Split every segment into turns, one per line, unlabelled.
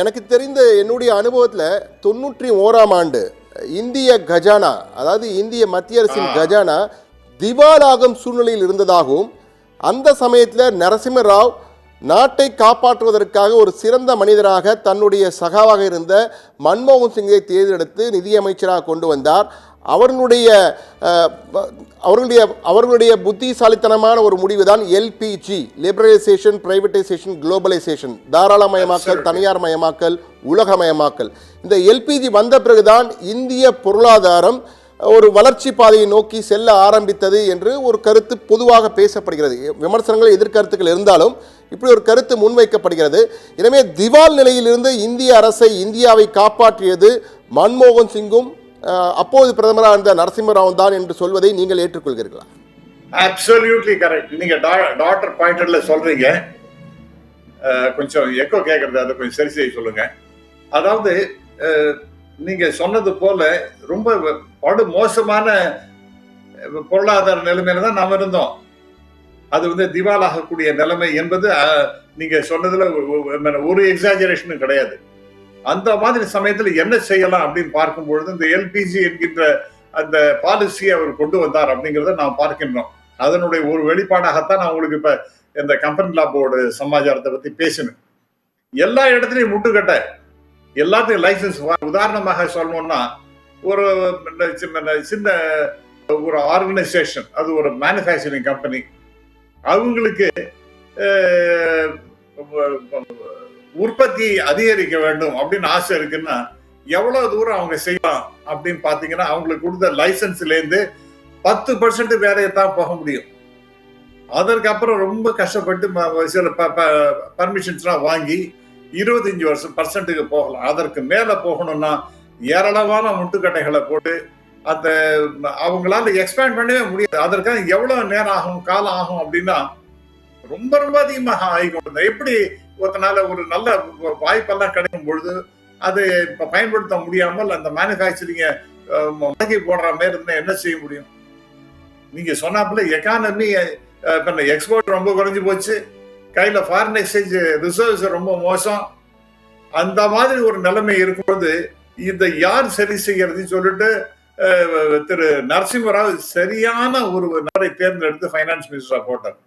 எனக்கு தெரிந்த என்னுடைய அனுபவத்தில் 91ஆம் ஆண்டு இந்திய கஜானா, அதாவது இந்திய மத்திய அரசின் கஜானா திவாலாகும் சூழ்நிலையில் இருந்ததாகவும், அந்த சமயத்தில் நரசிம்ம ராவ் நாட்டை காப்பாற்றுவதற்காக ஒரு சிறந்த மனிதராக தன்னுடைய சகாவாக இருந்த மன்மோகன் சிங்கை தேர்ந்தெடுத்து நிதியமைச்சராக கொண்டு வந்தார். அவர்களுடைய புத்திசாலித்தனமான ஒரு முடிவு தான் எல்பிஜி, லிபரலைசேஷன், பிரைவேட்டைசேஷன், குளோபலைசேஷன், தாராளமயமாக்கல், தனியார் மயமாக்கல், உலகமயமாக்கல். இந்த எல்பிஜி வந்த பிறகுதான் இந்திய பொருளாதாரம் ஒரு வளர்ச்சி பாதையை நோக்கி செல்ல ஆரம்பித்தது என்று ஒரு கருத்து பொதுவாக பேசப்படுகிறது. விமர்சனங்கள், எதிர்கருத்துக்கள் இருந்தாலும் இப்படி ஒரு கருத்து முன்வைக்கப்படுகிறது. எனவே திவால் நிலையிலிருந்து இந்திய அரசை, இந்தியாவை காப்பாற்றியது மன்மோகன் சிங்கும் அப்போது பிரதமராக இருந்த நரசிம்ம ராவ் தான் என்று சொல்வதை நீங்கள் ஏற்றுக்கொள்கிறீர்களா?
Absolutely correct. நீங்க டாக்டர் பாயிண்டர்ல சொல்றீங்க, கொஞ்சம் எக்கோ கேட்கறது, அதை கொஞ்சம் சரி செய்ய சொல்லுங்க. அதாவது நீங்க சொன்னது போல ரொம்ப படு மோசமான பொருளாதார நிலைமையில தான் நாம் இருந்தோம். அது திவாலாகக்கூடிய நிலைமை என்பது நீங்க சொன்னதுல ஒரு எக்ஸாஜரேஷனும் கிடையாது. அந்த மாதிரி சமயத்துல என்ன செய்யலாம் அப்படின்னு பார்க்கும்பொழுது இந்த எல்பிஜி என்கின்ற அந்த பாலிசியை அவர் கொண்டு வந்தார் அப்படிங்கிறத நாம் பார்க்கின்றோம். அதனுடைய ஒரு வெளிப்பாடாகத்தான் நான் உங்களுக்கு இப்ப இந்த கம்பெனி லா போர்டு சமாச்சாரத்தை பத்தி பேசணும். எல்லா இடத்துலையும் முட்டுக்கட்ட, எல்லாத்துக்கும் லைசன்ஸ். உதாரணமாக சொல்லணும்னா, ஒரு சின்ன ஒரு ஆர்கனைசேஷன், அது ஒரு மேனுஃபேக்சரிங் கம்பெனி, அவங்களுக்கு உற்பத்தி அதிகரிக்க வேண்டும் அப்படின்னு ஆசை இருக்குன்னா எவ்வளவு தூரம் அவங்க செய்யலாம் அப்படின்னு பாத்தீங்கன்னா, அவங்களுக்கு கொடுத்த லைசன்ஸ்ல இருந்து 10% வேலையத்தான் போக முடியும். அதற்கு அப்புறம் ரொம்ப கஷ்டப்பட்டு சில பர்மிஷன்ஸ்லாம் வாங்கி 25% போகலாம். அதற்கு மேல போகணும்னா ஏராளமான முட்டுக்கட்டைகளை போட்டு அந்த அவங்களால எக்ஸ்பேண்ட் பண்ணவே முடியாது. அதற்காக எவ்வளவு நேரம் ஆகும், காலம் ஆகும் அப்படின்னா ரொம்ப ரொம்ப அதிகமாக ஆகிக்கொண்டு, எப்படி ஒருத்தனால ஒரு நல்ல வாய்ப்பெல்லாம் கிடைக்கும் பொழுது அது இப்ப பயன்படுத்த முடியாமல் அந்த மேனுஃபேக்சரிங்க முடக்கி போடுற மாதிரி இருந்தா என்ன செய்ய முடியும்? நீங்க சொன்னாப்புல எக்கானமி எக்ஸ்போர்ட் ரொம்ப குறைஞ்சு போச்சு, கையில ஃபாரின் எக்ஸ்சேஞ்ச் ரிசர்வ்ஸ் ரொம்ப மோசம். அந்த மாதிரி ஒரு நிலைமை இருக்கும்போது இதை யார் சரி செய்யறதுன்னு சொல்லிட்டு திரு நரசிம்ம ராவ் சரியான ஒரு நபரை தேர்ந்தெடுத்து ஃபைனான்ஸ் மினிஸ்டரா போட்டார்.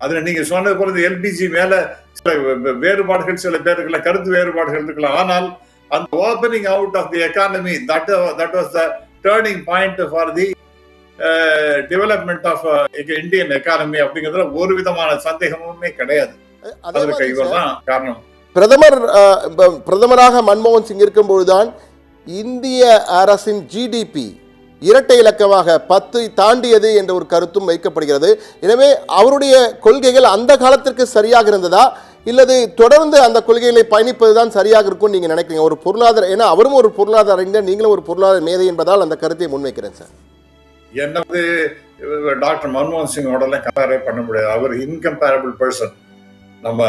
அதுல நீங்க சொன்னது போல எல்பிஜி மேல சில வேறுபாடுகள், சில பேருக்குள்ள கருத்து வேறுபாடுகள் இருக்கலாம். ஆனால் அந்த opening out of the economy, that was the turning point for the development of Indian economy அப்படிங்கிறதுல ஒரு விதமான சந்தேகமுமே கிடையாது. அதற்கு இவர்தான் காரணம்.
பிரதமராக மன்மோகன் சிங் இருக்கும்போதுதான் இந்திய அரசின் ஜிடிபி இரட்டை இலக்கமாக 10 தாண்டியது என்ற ஒரு கருத்தும் வைக்கப்படுகிறது. எனவே அவருடைய கொள்கைகள் அந்த காலத்திற்கு சரியாக இருந்ததா, இல்லது தொடர்ந்து அந்த கொள்கைகளை பயணிப்பதுதான் சரியாக இருக்கும் நீங்க நினைக்கிறீங்க? ஒரு பொருளாதார, ஏன்னா அவரும் ஒரு பொருளாதார அறிஞர், நீங்களும் ஒரு பொருளாதார மேதை என்பதால் அந்த கருத்தை முன்வைக்கிறேன் சார்.
என்னது டாக்டர் மன்மோகன் சிங்கோட கம்பேரே பண்ண முடியாது. அவர் இன்கம்பேரபிள் பர்சன். நம்ம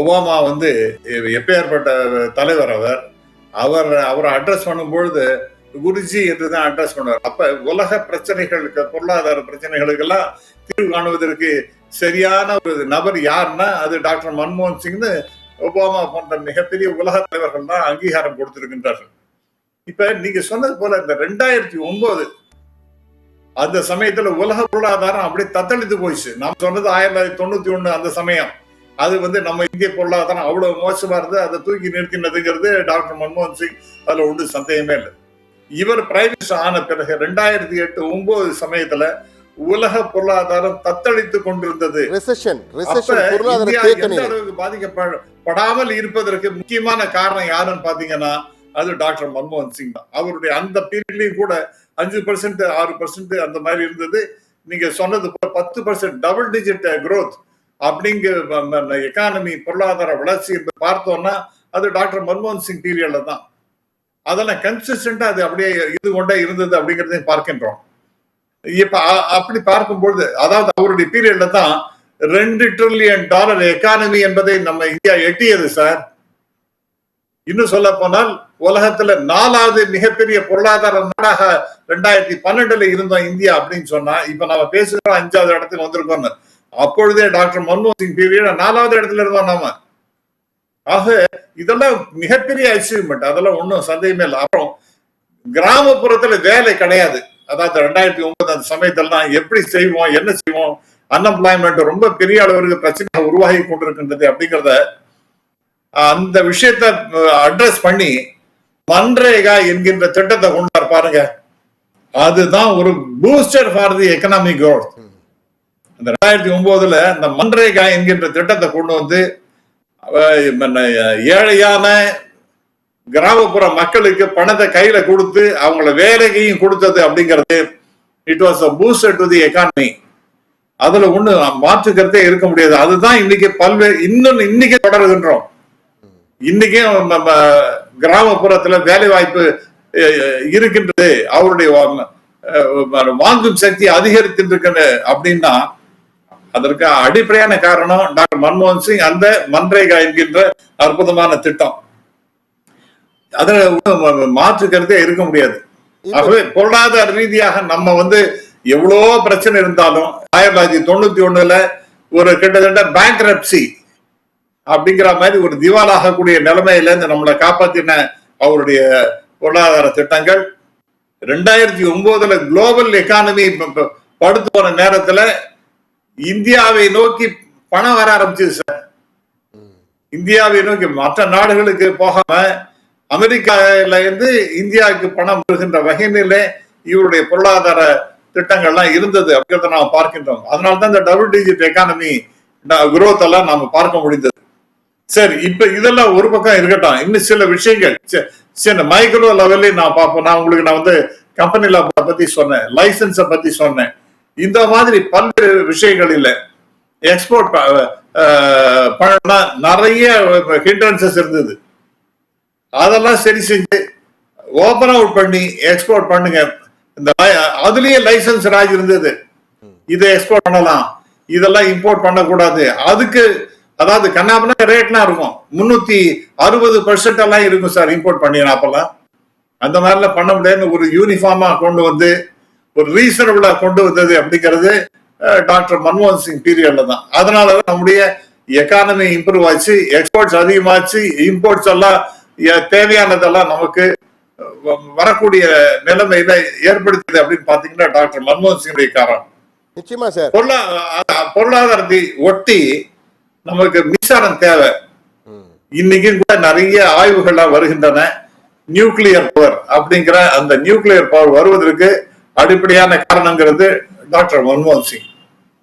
ஒபாமா எப்பேற்பட்ட தலைவர் அவரை அட்ரஸ் பண்ணும்பொழுது குருஜி என்றுதான் அட்ரஸ் பண்ணுவார். அப்ப உலக பிரச்சனைகளுக்கு, பொருளாதார பிரச்சனைகளுக்கெல்லாம் தீர்வு காணுவதற்கு சரியான ஒரு நபர் யாருன்னா அது டாக்டர் மன்மோகன் சிங்னு ஒபாமா போன்ற மிகப்பெரிய உலக தலைவர்கள் தான் அங்கீகாரம் கொடுத்திருக்கின்றார்கள். இப்ப நீங்க சொன்னது போல இந்த 2009 அந்த சமயத்துல உலக பொருளாதாரம் அப்படி தத்தளித்து போயிடுச்சு. நாம் சொன்னது 1991 அந்த சமயம். அது நம்ம இந்திய பொருளாதாரம் அவ்வளவு மோசமா இருந்து அதை தூக்கி நிறுத்தினதுங்கிறது டாக்டர் மன்மோகன் சிங், அதுல ஒன்றும் சந்தேகமே இல்லை. இவர் பிரைம் மினிஸ்டர் ஆன பிறகு 2008-09 சமயத்துல உலக பொருளாதாரம் தத்தளித்து கொண்டிருந்தது. பாதிக்கப்படாமல் இருப்பதற்கு முக்கியமான காரணம் யாருன்னு பாத்தீங்கன்னா அது டாக்டர் மன்மோகன் சிங் தான். அவருடைய அந்த பீரியட்லயும் கூட 5%, 6% அந்த மாதிரி இருந்தது. நீங்க சொன்னது 10% டபுள் டிஜிட் growth அப்படிங்கிற எக்கானமி, பொருளாதார வளர்ச்சி என்று பார்த்தோம்னா அது டாக்டர் மன்மோகன் சிங் பீரியட்ல தான். அதெல்லாம் கன்சிஸ்டன்டா அது அப்படியே இது கொண்டே இருந்தது அப்படிங்கறதையும் பார்க்கின்றோம். இப்ப அப்படி பார்க்கும்பொழுது, அதாவது அவருடைய பீரியட்ல தான் $2 trillion எக்கானமி என்பதை நம்ம இந்தியா எட்டியது சார். இன்னும் சொல்ல போனால் உலகத்துல 4வது மிகப்பெரிய பொருளாதார நாடாக 2012 இருந்தோம் இந்தியா அப்படின்னு சொன்னா, இப்ப நம்ம பேசுறோம் 5வது இடத்துல வந்திருக்கோம். அப்பொழுதே டாக்டர் மன்மோகன் சிங் பீரியட் 4வது இடத்துல இருந்தோம் நாம. ஆக இதெல்லாம் மிகப்பெரிய அச்சீவ்மெண்ட், அதெல்லாம் ஒன்றும் சந்தேகமே இல்லை. அப்புறம் கிராமப்புறத்துல வேலை கிடையாது. அதாவது 2009 அந்த சமயத்தெல்லாம் எப்படி செய்வோம், என்ன செய்வோம், அன்எம்ப்ளாய்மெண்ட் ரொம்ப பெரிய அளவிற்கு பிரச்சனை உருவாகி கொண்டிருக்கின்றது அப்படிங்கிறத அந்த விஷயத்தை அட்ரஸ் பண்ணி மன்ரேகா என்கின்ற திட்டத்தை கொண்டார் பாருங்க. அதுதான் ஒரு booster for the economic growth. இந்த 2009 அந்த மன்ரேகா என்கின்ற திட்டத்தை கொண்டு வந்து ஏழையான கிராமப்புற மக்களுக்கு பணத்தை கையில கொடுத்து அவங்கள வேலைக்கையும் கொடுத்தது அப்படிங்கிறது it was a booster to the economy. அதுல ஒண்ணு மாற்றுக்கிறதே இருக்க முடியாது. அதுதான் இன்னைக்கு பல்வேறு இன்னைக்கு தொடர்கின்றோம். இன்னைக்கும் கிராமப்புறத்துல வேலை வாய்ப்பு இருக்கின்றது, அவருடைய வாங்கும் சக்தி அதிகரித்திருக்கிறது அப்படின்னா அதற்கு அடிப்படையான காரணம் டாக்டர் மன்மோகன் சிங் அந்த மன்ரேகா என்கின்ற அற்புதமான திட்டம். அதுல மாற்றுக்கிறதே இருக்க முடியாது. ஆகவே பொருளாதார ரீதியாக நம்ம எவ்வளோ பிரச்சனை இருந்தாலும் 1991 ஒரு கிட்டத்தட்ட பேங்க்ரப்சி அப்படிங்கிற மாதிரி ஒரு திவாலாகக்கூடிய நிலைமையில இருந்து நம்மளை காப்பாத்தின அவருடைய பொருளாதார திட்டங்கள் 2009 குளோபல் எக்கானமி படுத்து போன நேரத்துல இந்தியாவை நோக்கி பணம் வர ஆரம்பிச்சது சார். இந்தியாவை நோக்கி மற்ற நாடுகளுக்கு போகாம அமெரிக்கால இருந்து இந்தியாவுக்கு பணம் வருகின்ற வகையிலே இவருடைய பொருளாதார திட்டங்கள்லாம் இருந்தது அப்படிங்கிறத நாம் பார்க்கின்றோம். அதனால்தான் இந்த டபுள் டிஜிட் எக்கானமி குரோத் எல்லாம் நாம பார்க்க முடிந்தது. சரி, இப்ப இதெல்லாம் ஒரு பக்கம் இருக்கட்டும். இன்னும் சில விஷயங்கள் சரி மைக்ரோ லெவல்ல நான் பார்ப்போம். நான் உங்களுக்கு கம்பெனி லா பத்தி சொன்னேன், லைசன்ஸை பத்தி சொன்னேன். இந்த மாதிரி பல்வேறு விஷயங்கள் இல்ல எக்ஸ்போர்ட் பண்ணா நிறைய ஹிண்ட்ரன்சஸ் இருந்தது. அதெல்லாம் சரி செஞ்சு ஓபன் அவுட் பண்ணி எக்ஸ்போர்ட் பண்ணுங்க. இந்த அதுலயே லைசன்ஸ் ராஜ் இருந்தது, இதை எக்ஸ்போர்ட் பண்ணலாம், இதெல்லாம் இம்போர்ட் பண்ணக்கூடாது. அதுக்கு அதாவது கண்ணாமனா ரேட்லாம் இருக்கும், 360% எல்லாம் இருக்கும் சார் இம்போர்ட் பண்ணினா. அப்பெல்லாம் அந்த மாதிரிலாம் பண்ண முடியாதுன்னு ஒரு யூனிஃபார்மா கொண்டு வந்து ஒரு ரீசனபிளா கொண்டு வந்தது அப்படிங்கிறது டாக்டர் மன்மோகன் சிங் பீரியட்ல தான். அதனாலதான் நம்முடைய எக்கானமி இம்ப்ரூவ் ஆச்சு, எக்ஸ்போர்ட்ஸ் அதிகமாச்சு, இம்போர்ட்ஸ் எல்லாம் தேவையானதெல்லாம் நமக்கு வரக்கூடிய நிலைமையில ஏற்படுத்துது அப்படின்னு பாத்தீங்கன்னா டாக்டர் மன்மோகன் சிங்குடைய காரணம்.
நிச்சயமா சார்.
பொருளாதாரத்தை ஒட்டி நமக்கு மின்சாரம் தேவை. இன்னைக்கும் கூட நிறைய ஆய்வுகள்லாம் வருகின்றன. நியூக்ளியர் பவர் அப்படிங்கிற அந்த நியூக்ளியர் பவர் வருவதற்கு அடிப்படையான காரணங்கிறது டாக்டர் மன்மோகன் சிங்.